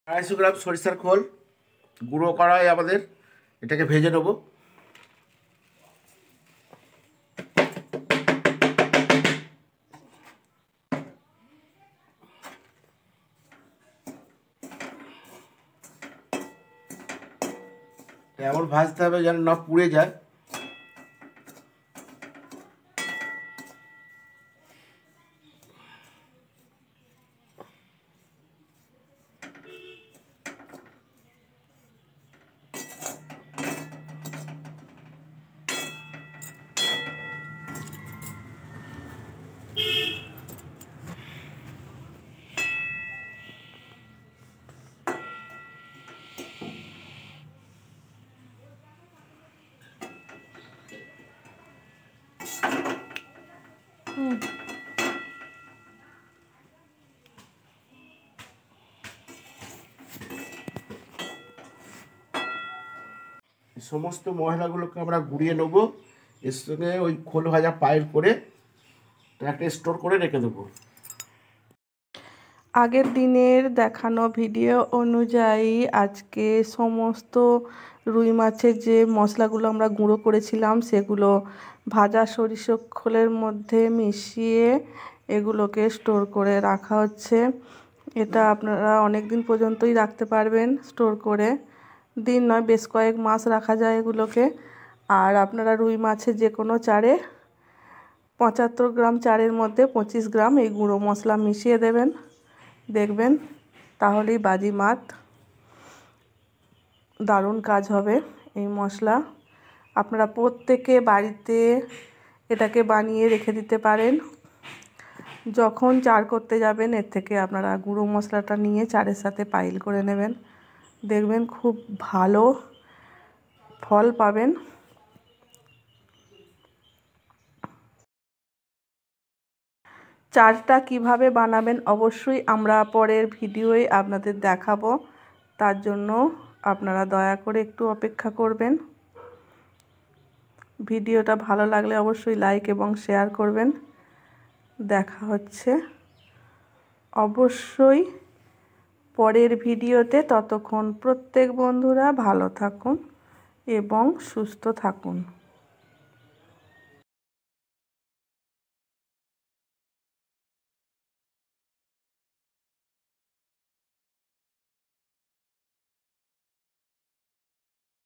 250 গ্রাম সরিষার খোল গুঁড়ো করা হয় আমাদের, এটাকে ভেজে নেব। এমন ভাজতে হবে যেন না পুড়ে যায়। সমস্ত মশলাগুলোকে আমরা গুঁড়িয়ে নেব, এর সঙ্গে ওই খোল ভাজা পাইল করে একটা স্টোর করে রেখে দেবো। আগের দিনের দেখানো ভিডিও অনুযায়ী আজকে সমস্ত রুই মাছের যে মশলাগুলো আমরা গুঁড়ো করেছিলাম সেগুলো ভাজা সরিষা খোলের মধ্যে মিশিয়ে এগুলোকে স্টোর করে রাখা হচ্ছে। এটা আপনারা অনেক দিন পর্যন্তই রাখতে পারবেন স্টোর করে, দিন নয় বেশ কয়েক মাস রাখা যায় এগুলোকে। আর আপনারা রুই মাছের যে কোনো চারে 75 গ্রাম চারের মধ্যে 25 গ্রাম এই গুঁড়ো মশলা মিশিয়ে দেবেন, দেখবেন তাহলেই বাজিমাত দারুণ কাজ হবে। এই মশলা আপনারা প্রত্যেকে বাড়িতে এটাকে বানিয়ে রেখে দিতে পারেন। যখন চার করতে যাবেন এর থেকে আপনারা গুঁড়ো মশলাটা নিয়ে চারের সাথে পাইল করে নেবেন, দেখবেন খুব ভালো ফল পাবেন। চারটা কিভাবে বানাবেন অবশ্যই আমরা পরের ভিডিওয়ে আপনাদের দেখাবো, তার জন্য আপনারা দয়া করে একটু অপেক্ষা করবেন। ভিডিওটা ভালো লাগলে অবশ্যই লাইক এবং শেয়ার করবেন। দেখা হচ্ছে অবশ্যই পরের ভিডিওতে, ততক্ষণ প্রত্যেক বন্ধুরা ভালো থাকুন এবং সুস্থ থাকুন।